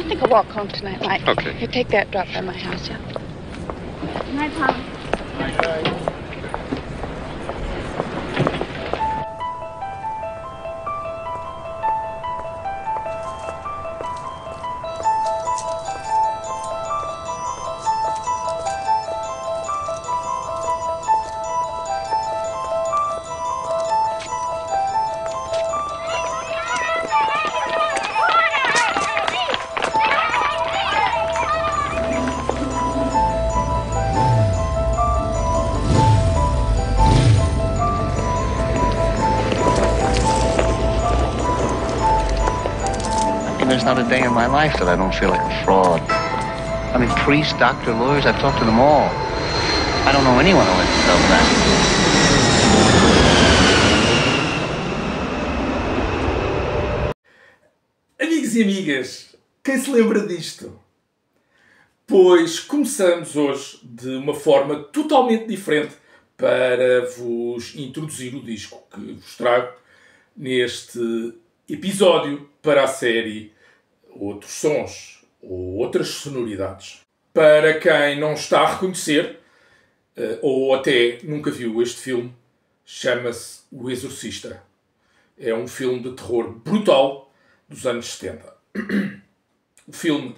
Take a walk home tonight, Mike. Okay. You take that drop by my house, yeah? Good night, Polly. There's not a day in my life that I don't feel like a fraud. I mean, priests, doctors, lawyers, I've talked to them all. I don't know anyone who lets himself that. Amigos e amigas, quem se lembra disto? Pois começamos hoje de uma forma totalmente diferente para vos introduzir o disco que vos trago neste episódio para a série Outros Sons ou Outras Sonoridades. Para quem não está a reconhecer ou até nunca viu este filme, chama-se O Exorcista. É um filme de terror brutal dos anos 70. O filme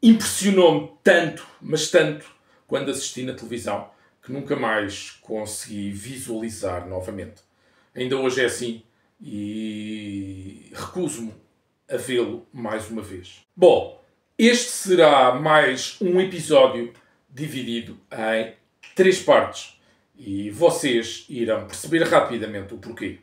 impressionou-me tanto, mas tanto, quando assisti na televisão, que nunca mais consegui visualizar novamente. Ainda hoje é assim e recuso-me a vê-lo mais uma vez. Bom, este será mais um episódio dividido em 3 partes e vocês irão perceber rapidamente o porquê.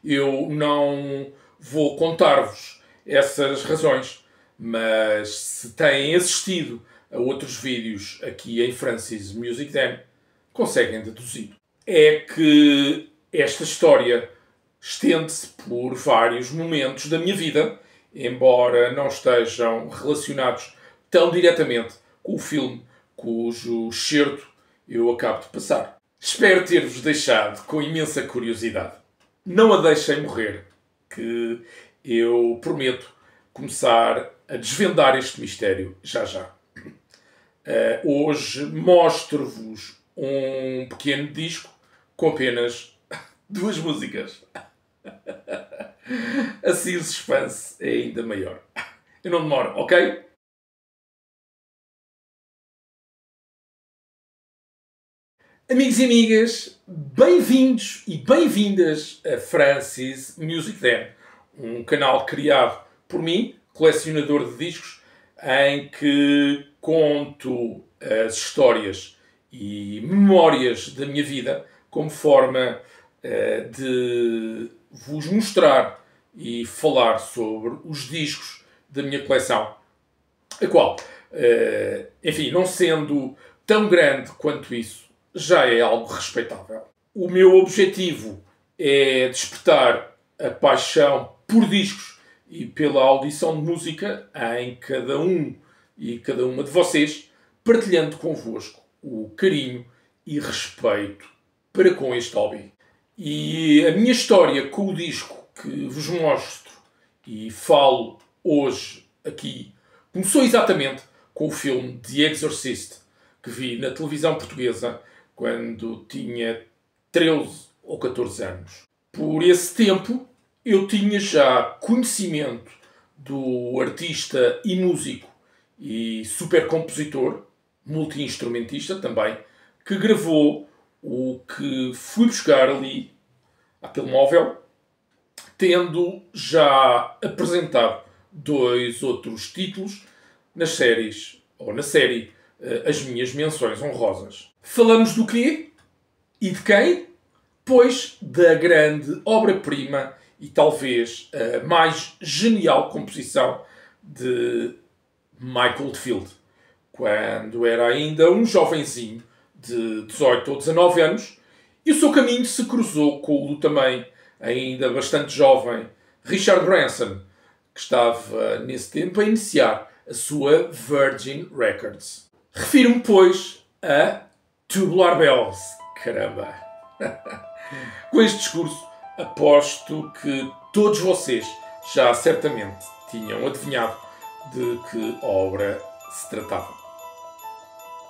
Eu não vou contar-vos essas razões, mas se têm assistido a outros vídeos aqui em Francis Music Den, conseguem deduzir. É que esta história estende-se por vários momentos da minha vida, embora não estejam relacionados tão diretamente com o filme cujo excerto eu acabo de passar. Espero ter-vos deixado com imensa curiosidade. Não a deixem morrer, que eu prometo começar a desvendar este mistério já já. Hoje mostro-vos um pequeno disco com apenas 2 músicas. Assim o suspense é ainda maior. Eu não demoro, ok? Amigos e amigas, bem-vindos e bem-vindas a Francis Music Den, um canal criado por mim, colecionador de discos, em que conto as histórias e memórias da minha vida como forma de vos mostrar e falar sobre os discos da minha coleção, a qual, enfim, não sendo tão grande quanto isso, já é algo respeitável. O meu objetivo é despertar a paixão por discos e pela audição de música em cada um e cada uma de vocês, partilhando convosco o carinho e respeito para com este hobby. E a minha história com o disco que vos mostro e falo hoje aqui começou exatamente com o filme The Exorcist, que vi na televisão portuguesa quando tinha 13 ou 14 anos. Por esse tempo eu tinha já conhecimento do artista e músico e super compositor, multi-instrumentista também, que gravou o que fui buscar ali àquele móvel, tendo já apresentado 2 outros títulos nas séries, ou na série As Minhas Menções Honrosas. Falamos do quê? E de quem? Pois da grande obra-prima e talvez a mais genial composição de Mike Oldfield, quando era ainda um jovenzinho de 18 ou 19 anos, e o seu caminho se cruzou com o também ainda bastante jovem Richard Branson, que estava nesse tempo a iniciar a sua Virgin Records. Refiro-me, pois, a Tubular Bells. Caramba! Com este discurso, aposto que todos vocês já certamente tinham adivinhado de que obra se tratava.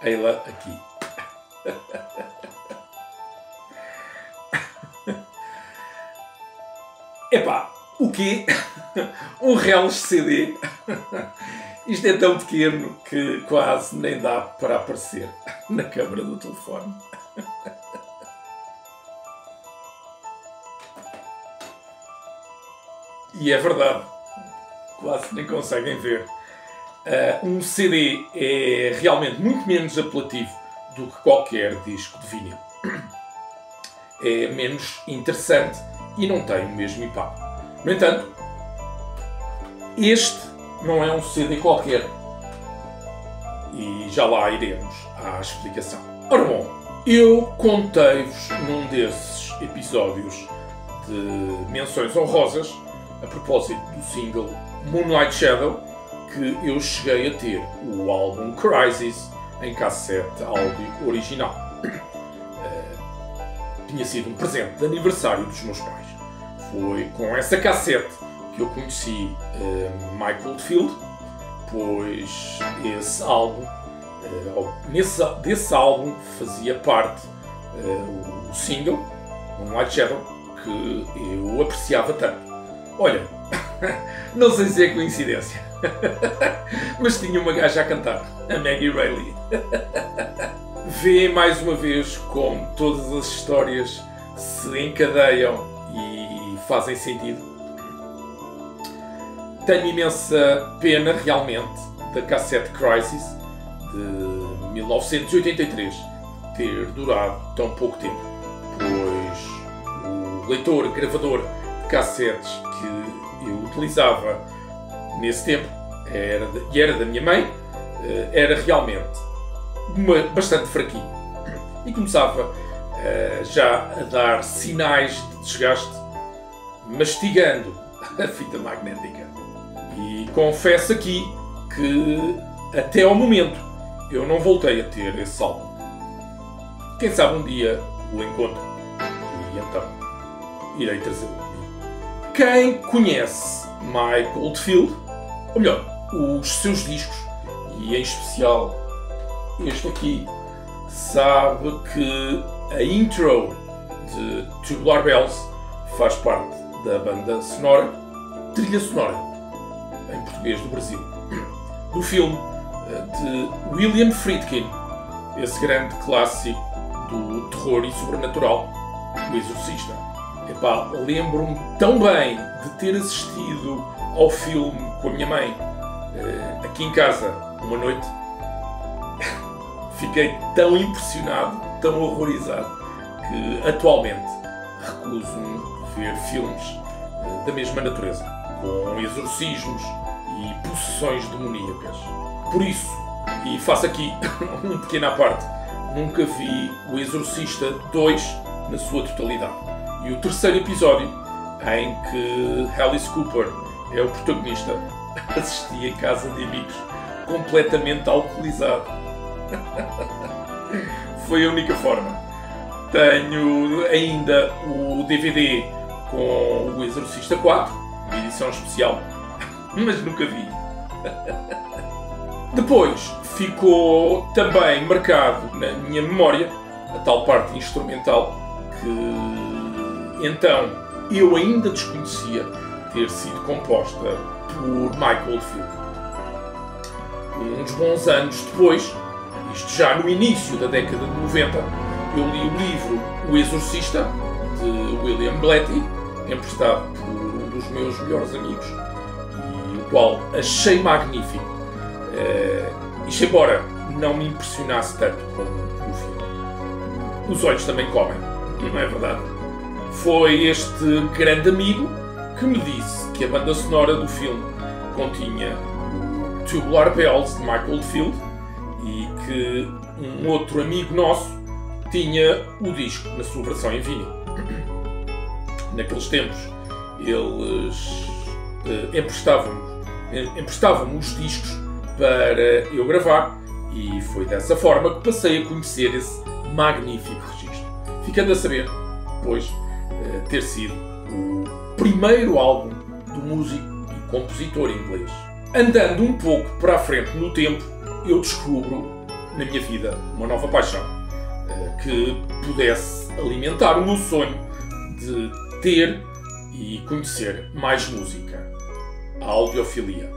Ei-la aqui. Epá, o quê? Um Relish CD? Isto é tão pequeno que quase nem dá para aparecer na câmara do telefone. E é verdade, quase nem conseguem ver. Um CD é realmente muito menos apelativo do que qualquer disco de vinil. É menos interessante e não tem o mesmo impacto. No entanto, este não é um CD qualquer. E já lá iremos à explicação. Ora bom, eu contei-vos num desses episódios de menções honrosas, a propósito do single Moonlight Shadow, que eu cheguei a ter o álbum Crisis em cassete áudio original. Tinha sido um presente de aniversário dos meus pais. Foi com essa cassete que eu conheci Michael Oldfield, pois esse álbum, desse álbum fazia parte o single Moonlight Shadow, que eu apreciava tanto. Olha, não sei se é coincidência, mas tinha uma gaja a cantar, a Maggie Reilly. Vê mais uma vez como todas as histórias se encadeiam e fazem sentido. Tenho imensa pena, realmente, da cassete Crisis de 1983 ter durado tão pouco tempo, pois o leitor gravador de cassetes que eu utilizava nesse tempo era da minha mãe, era realmente bastante fraquinho e começava já a dar sinais de desgaste, mastigando a fita magnética. E confesso aqui que até ao momento eu não voltei a ter esse álbum. Quem sabe um dia o encontro e então irei trazê-lo comigo. Quem conhece Michael Oldfield, ou melhor, os seus discos, e em especial este aqui, sabe que a intro de Tubular Bells faz parte da banda sonora, trilha sonora, em português do Brasil, do filme de William Friedkin, esse grande clássico do terror e sobrenatural, O Exorcista. Epá, lembro-me tão bem de ter assistido ao filme com a minha mãe, aqui em casa, uma noite. Fiquei tão impressionado, tão horrorizado, que atualmente recuso-me ver filmes da mesma natureza, com exorcismos e possessões demoníacas. Por isso, e faço aqui um pequeno à parte, nunca vi O Exorcista 2 na sua totalidade. E o terceiro episódio, em que Alice Cooper é o protagonista, assisti em casa de amigos, completamente alcoolizado. Foi a única forma. Tenho ainda o DVD com O Exorcista 4, uma edição especial, mas nunca vi. Depois ficou também marcado na minha memória a tal parte instrumental que então eu ainda desconhecia ter sido composta por Michael Oldfield. Uns bons anos depois, isto já no início da década de 90, eu li o livro O Exorcista, de William Blatty, emprestado por um dos meus melhores amigos, e o qual achei magnífico. Isto embora não me impressionasse tanto como o filme. Os olhos também comem, não é verdade? Foi este grande amigo que me disse que a banda sonora do filme continha Tubular Bells, de Michael Oldfield, e que um outro amigo nosso tinha o disco na sua versão em vinil. Naqueles tempos, eles emprestavam-me os discos para eu gravar, e foi dessa forma que passei a conhecer esse magnífico registro. Ficando a saber, pois, ter sido o primeiro álbum do músico e compositor inglês. Andando um pouco para a frente no tempo, eu descubro na minha vida uma nova paixão que pudesse alimentar o meu sonho de ter e conhecer mais música. A audiofilia,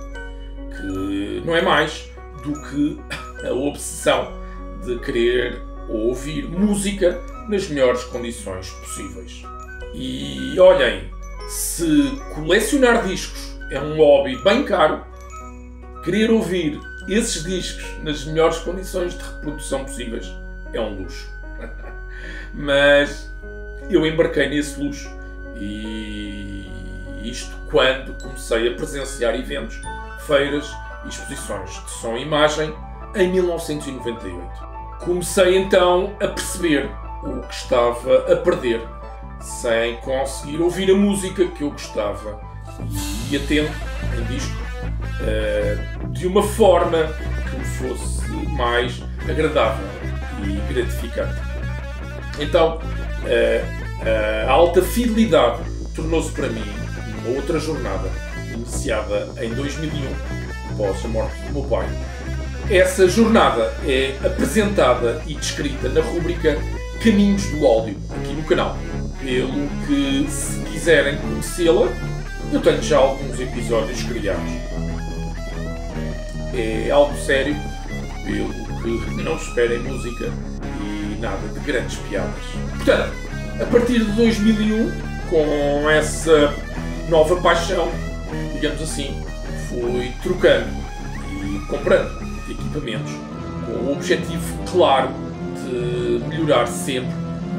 que não é mais do que a obsessão de querer ouvir música nas melhores condições possíveis. E olhem, se colecionar discos é um hobby bem caro, querer ouvir esses discos nas melhores condições de reprodução possíveis é um luxo. Mas eu embarquei nesse luxo, e isto quando comecei a presenciar eventos, feiras e exposições de som e imagem em 1998. Comecei então a perceber o que estava a perder sem conseguir ouvir a música que eu gostava e ia tendo em disco de uma forma que me fosse mais agradável e gratificante. Então a alta fidelidade tornou-se para mim uma outra jornada iniciada em 2001 após a morte do meu pai. Essa jornada é apresentada e descrita na rubrica Caminhos do Áudio, aqui no canal. Pelo que, se quiserem conhecê-la, eu tenho já alguns episódios criados. É algo sério, pelo que não esperem música e nada de grandes piadas. Portanto, a partir de 2001, com essa nova paixão, digamos assim, fui trocando e comprando equipamentos com o objetivo claro de melhorar sempre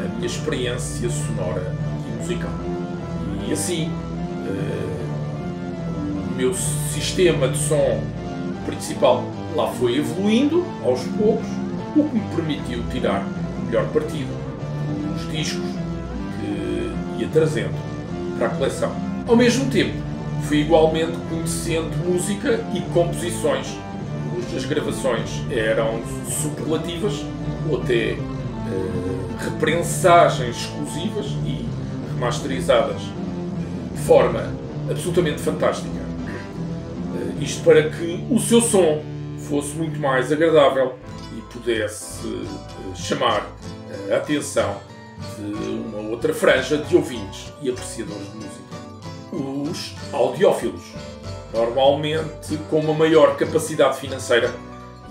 a minha experiência sonora e musical. E assim, o meu sistema de som principal lá foi evoluindo aos poucos, o que me permitiu tirar o melhor partido dos discos que ia trazendo para a coleção. Ao mesmo tempo, fui igualmente conhecendo música e composições cujas gravações eram superlativas ou até reprensagens exclusivas e remasterizadas de forma absolutamente fantástica. Isto para que o seu som fosse muito mais agradável e pudesse chamar a atenção de uma outra franja de ouvintes e apreciadores de música. Os audiófilos, normalmente com uma maior capacidade financeira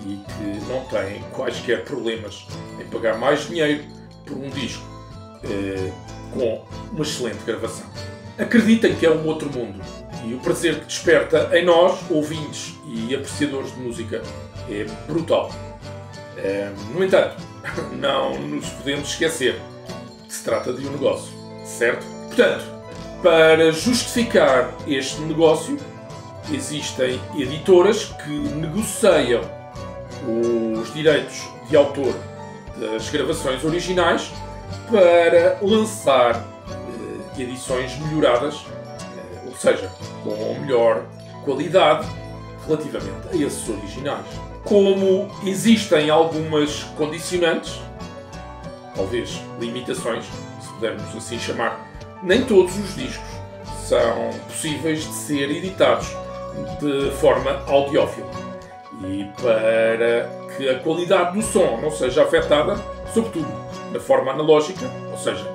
e que não têm quaisquer problemas em pagar mais dinheiro por um disco com uma excelente gravação. Acreditem que é um outro mundo e o prazer que desperta em nós, ouvintes e apreciadores de música, é brutal. No entanto, não nos podemos esquecer que se trata de um negócio, certo? Portanto, para justificar este negócio, existem editoras que negociam os direitos de autor das gravações originais para lançar edições melhoradas, ou seja, com melhor qualidade relativamente a esses originais. Como existem algumas condicionantes, talvez limitações, se pudermos assim chamar, nem todos os discos são possíveis de ser editados de forma audiófila. E para que a qualidade do som não seja afetada, sobretudo na forma analógica, ou seja,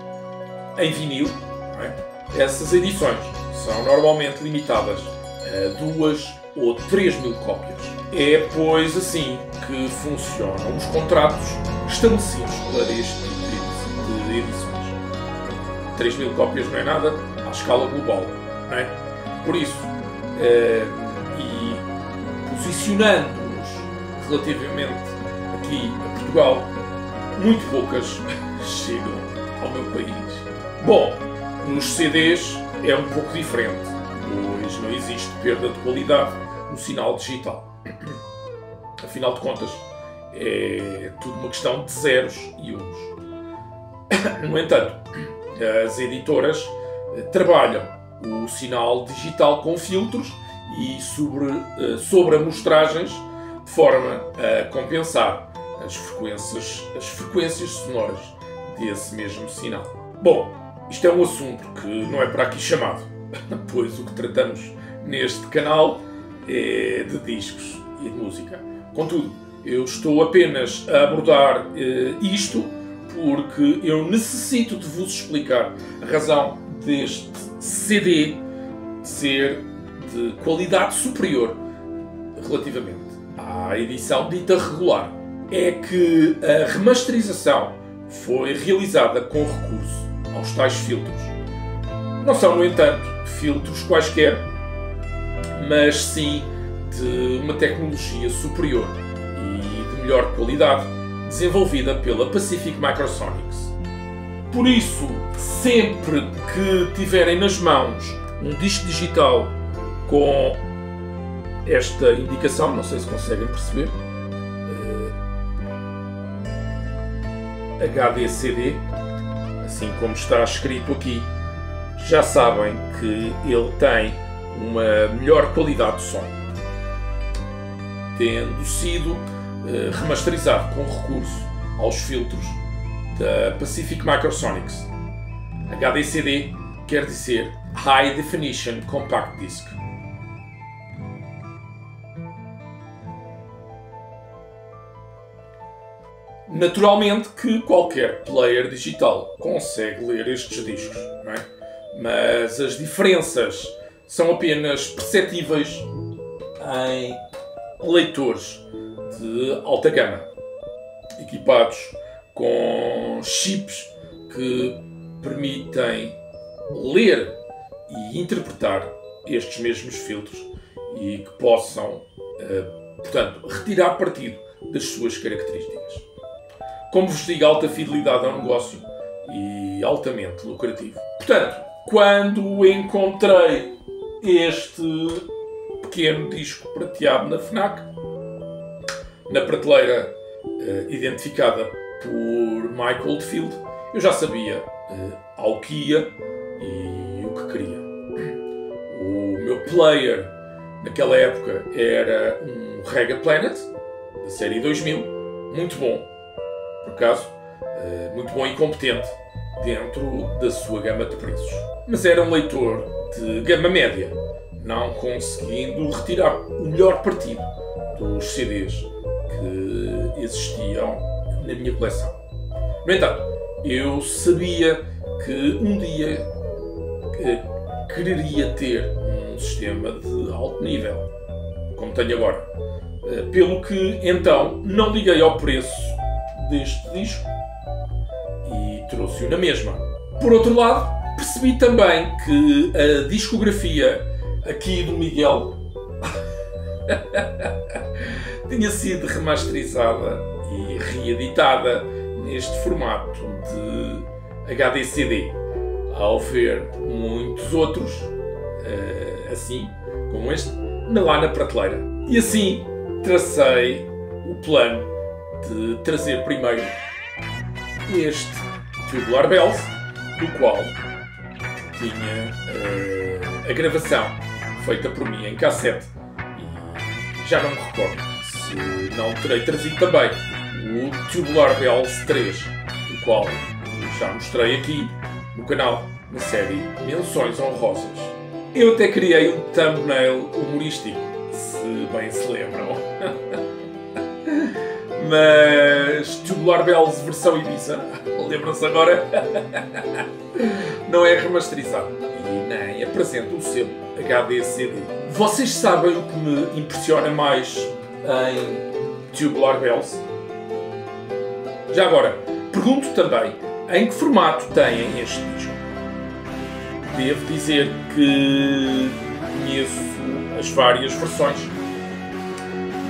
em vinil, não é? Essas edições são normalmente limitadas a 2 ou 3 mil cópias. É, pois, assim que funcionam os contratos estabelecidos para este tipo de edições. 3 mil cópias não é nada à escala global, não é? Por isso, e posicionando-nos relativamente aqui a Portugal, muito poucas chegam ao meu país. Bom, nos CDs é um pouco diferente, pois não existe perda de qualidade no sinal digital. Afinal de contas, é tudo uma questão de zeros e uns. No entanto, as editoras trabalham o sinal digital com filtros e sobre amostragens de forma a compensar as frequências sonoras desse mesmo sinal. Bom, isto é um assunto que não é para aqui chamado, pois o que tratamos neste canal é de discos e de música. Contudo, eu estou apenas a abordar isto porque eu necessito de vos explicar a razão deste CD ser de qualidade superior relativamente à edição dita regular. É que a remasterização foi realizada com recurso aos tais filtros. Não são, no entanto, filtros quaisquer, mas sim de uma tecnologia superior e de melhor qualidade, desenvolvida pela Pacific Microsonics. Por isso, sempre que tiverem nas mãos um disco digital com esta indicação, não sei se conseguem perceber, HD/CD, assim como está escrito aqui, já sabem que ele tem uma melhor qualidade de som, tendo sido remasterizado com recurso aos filtros da Pacific Microsonics. HD/CD quer dizer High Definition Compact Disc. Naturalmente que qualquer player digital consegue ler estes discos, não é? Mas as diferenças são apenas perceptíveis em leitores de alta gama, equipados com chips que permitem ler e interpretar estes mesmos filtros e que possam, portanto, retirar partido das suas características. Como vos digo, alta fidelidade é um negócio e altamente lucrativo. Portanto, quando encontrei este pequeno disco prateado na FNAC, na prateleira identificada por Mike Oldfield, eu já sabia ao que ia e o que queria. O meu player naquela época era um Rega Planet, da série 2000, muito bom, por acaso, muito bom e competente dentro da sua gama de preços. Mas era um leitor de gama média, não conseguindo retirar o melhor partido dos CDs que existiam na minha coleção. No entanto, eu sabia que um dia quereria ter um sistema de alto nível, como tenho agora. Pelo que, então, não liguei ao preço deste disco e trouxe-o na mesma. Por outro lado, percebi também que a discografia aqui do Miguel tinha sido remasterizada e reeditada neste formato de HD/CD, ao ver muitos outros, assim como este, lá na prateleira. E assim tracei o plano de trazer primeiro este Tubular Bells, do qual tinha a gravação feita por mim em cassete, e já não me recordo se não terei trazido também o Tubular Bells 3, do qual já mostrei aqui no canal, na série Menções Honrosas. Eu até criei um thumbnail humorístico, se bem se lembram. Mas Tubular Bells versão Ibiza, lembram-se agora? Não é remasterizado e nem apresenta o selo HD/CD. Vocês sabem o que me impressiona mais em Tubular Bells? Já agora, pergunto também em que formato têm este disco. Devo dizer que conheço as várias versões,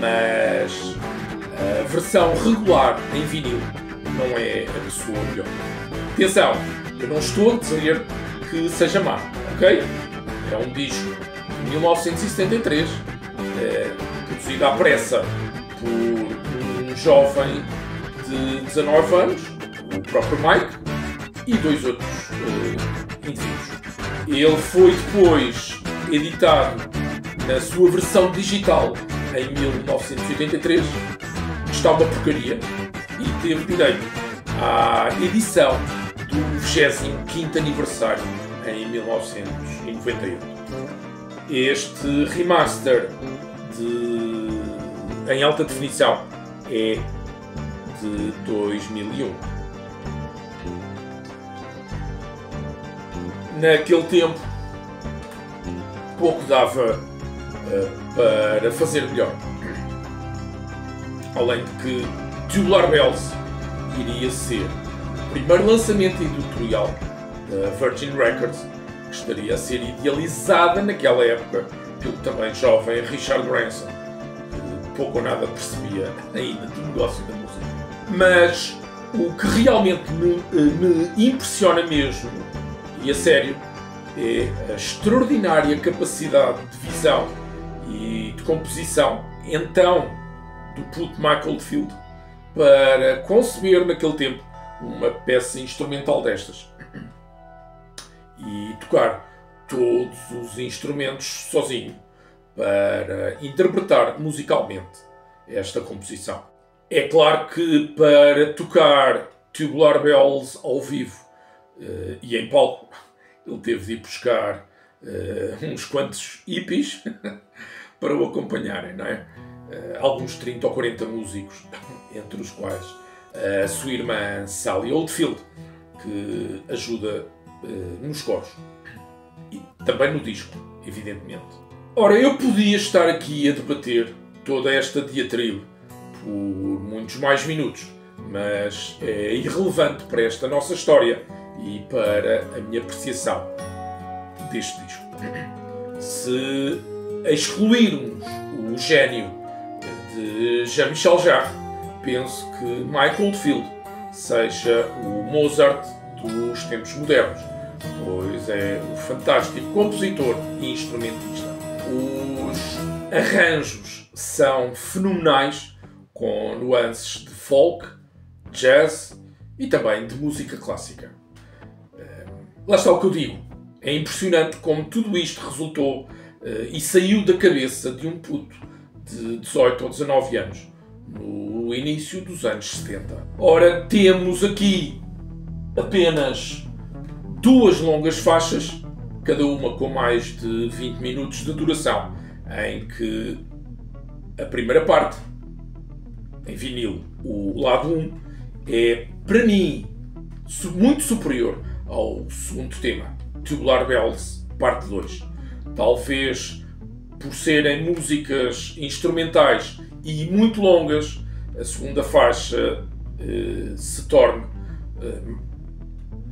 mas a versão regular em vinil não é a sua melhor. Atenção, eu não estou a dizer que seja má, ok? É um disco de 1973, produzido à pressa por um jovem de 19 anos, o próprio Mike, e dois outros indivíduos. Ele foi depois editado na sua versão digital em 1983, está uma porcaria, e teve direito à edição do 25º aniversário em 1998. Este remaster em alta definição é de 2001. Naquele tempo, pouco dava para fazer melhor. Além de que Tubular Bells iria ser o primeiro lançamento editorial da Virgin Records, que estaria a ser idealizada naquela época pelo também jovem Richard Branson, que pouco ou nada percebia ainda do negócio da música. Mas o que realmente me impressiona mesmo, e a sério, é a extraordinária capacidade de visão e de composição, então, do puto Michael Oldfield, para conceber naquele tempo uma peça instrumental destas e tocar todos os instrumentos sozinho para interpretar musicalmente esta composição. É claro que para tocar Tubular Bells ao vivo e em palco, ele teve de ir buscar uns quantos hippies para o acompanharem, não é? Alguns 30 ou 40 músicos, entre os quais a sua irmã Sally Oldfield, que ajuda nos coros e também no disco, evidentemente. Ora, eu podia estar aqui a debater toda esta diatribe por muitos mais minutos, mas é irrelevante para esta nossa história e para a minha apreciação deste disco. Se excluirmos o gênio de Jean-Michel Jarre, penso que Michael Oldfield seja o Mozart dos tempos modernos, pois é um fantástico compositor e instrumentista. Os arranjos são fenomenais, com nuances de folk, jazz e também de música clássica. Lá está o que eu digo. É impressionante como tudo isto resultou e saiu da cabeça de um puto de 18 ou 19 anos, no início dos anos 70. Ora, temos aqui apenas duas longas faixas, cada uma com mais de 20 minutos de duração, em que a primeira parte, em vinil, o lado 1, é, para mim, muito superior ao segundo tema, Tubular Bells, parte 2. Talvez por serem músicas instrumentais e muito longas, a segunda faixa se torne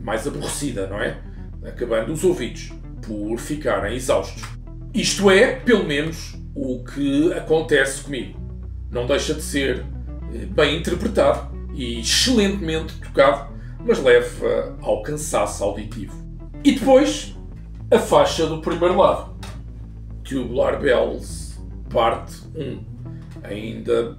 mais aborrecida, não é? Acabando os ouvidos por ficarem exaustos. Isto é, pelo menos, o que acontece comigo. Não deixa de ser bem interpretado e excelentemente tocado, mas leva ao cansaço auditivo. E depois, a faixa do primeiro lado, Tubular Bells, parte 1. Ainda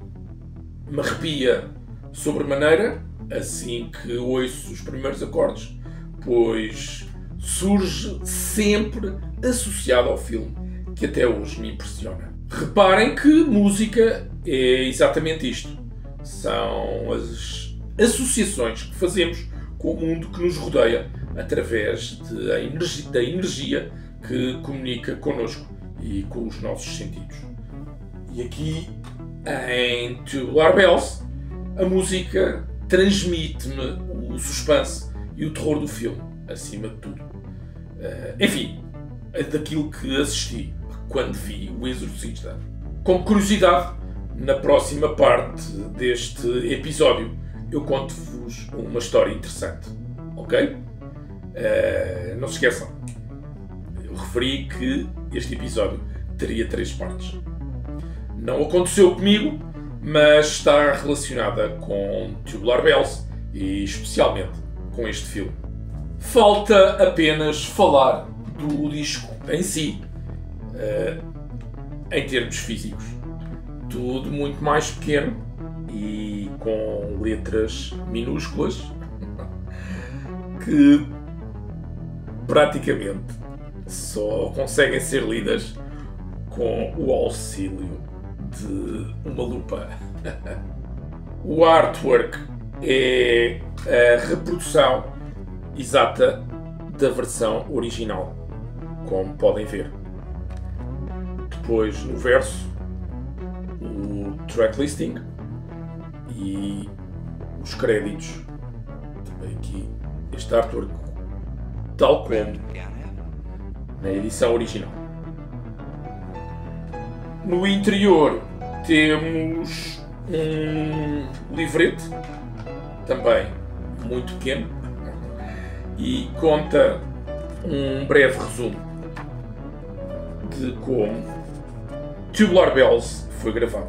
me arrepia sobremaneira assim que ouço os primeiros acordes, pois surge sempre associado ao filme, que até hoje me impressiona. Reparem que música é exatamente isto. São as associações que fazemos com o mundo que nos rodeia através da energia que comunica connosco e com os nossos sentidos. E aqui, em Tubular Bells, a música transmite-me o suspense e o terror do filme, acima de tudo. Enfim, daquilo que assisti quando vi O Exorcista. Como curiosidade, na próxima parte deste episódio eu conto-vos uma história interessante, ok? Não se esqueçam, eu referi que este episódio teria 3 partes. Não aconteceu comigo, mas está relacionada com Tubular Bells e especialmente com este filme. Falta apenas falar do disco em si, em termos físicos. Tudo muito mais pequeno e com letras minúsculas que praticamente só conseguem ser lidas com o auxílio de uma lupa. O artwork é a reprodução exata da versão original, como podem ver. depois no verso o track listing e os créditos. Também aqui este artwork, tal como na edição original. No interior temos um livrete, também muito pequeno, e conta um breve resumo de como Tubular Bells foi gravado.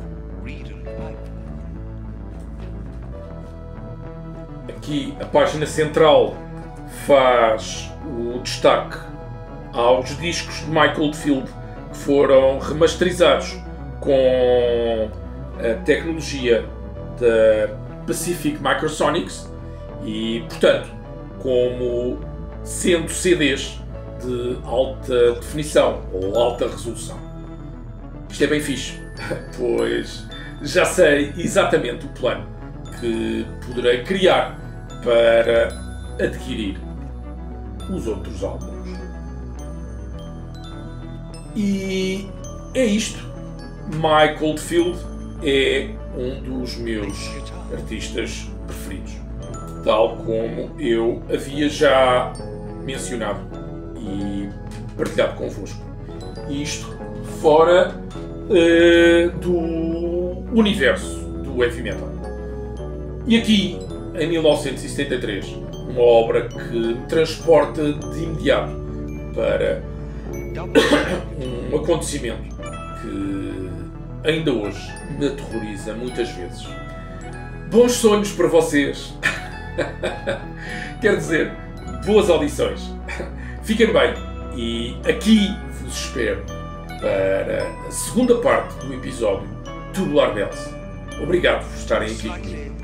Aqui a página central faz o destaque aos discos de Mike Oldfield que foram remasterizados com a tecnologia da Pacific Microsonics e, portanto, como sendo CDs de alta definição ou alta resolução. Isto é bem fixe, pois já sei exatamente o plano que poderei criar para adquirir os outros álbuns. E é isto. Mike Oldfield é um dos meus artistas preferidos, tal como eu havia já mencionado e partilhado convosco. Isto fora do universo do heavy metal. E aqui, em 1973, uma obra que me transporta de imediato para um acontecimento que ainda hoje me aterroriza muitas vezes. Bons sonhos para vocês! Quer dizer, boas audições! Fiquem bem e aqui vos espero para a segunda parte do episódio Tubular Bells. Obrigado por estarem aqui comigo.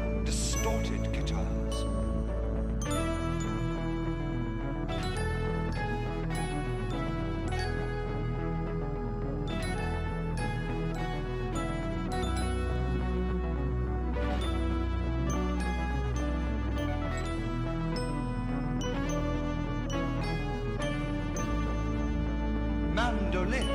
Mandolin.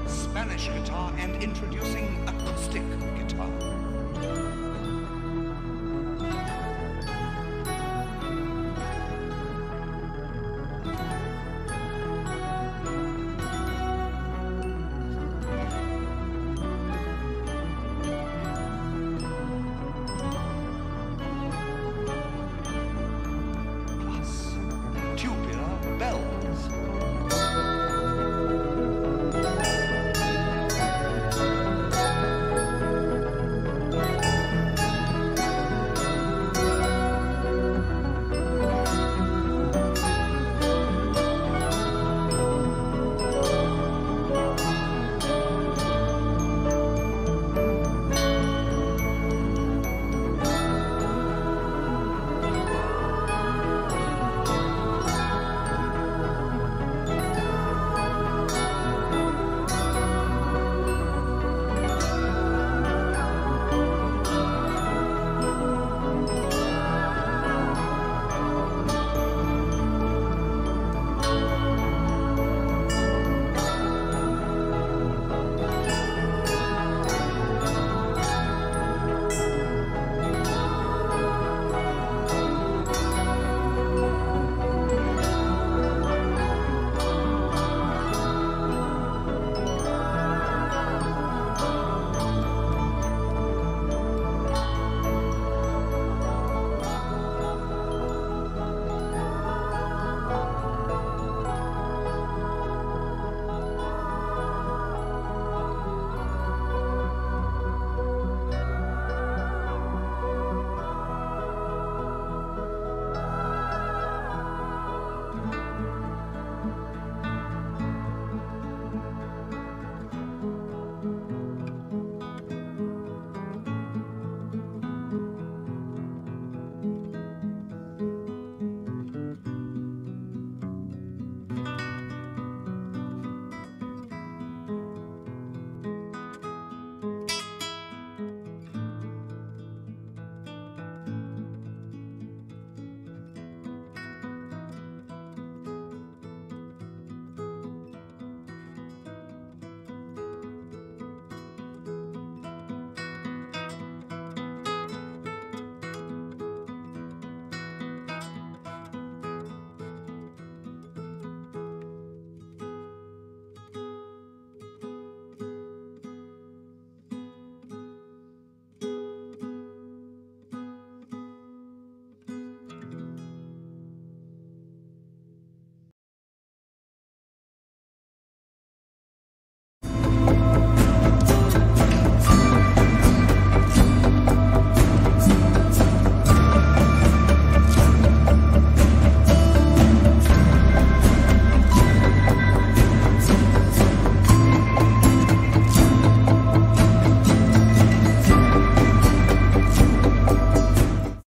Spanish guitar and introducing acoustic guitar.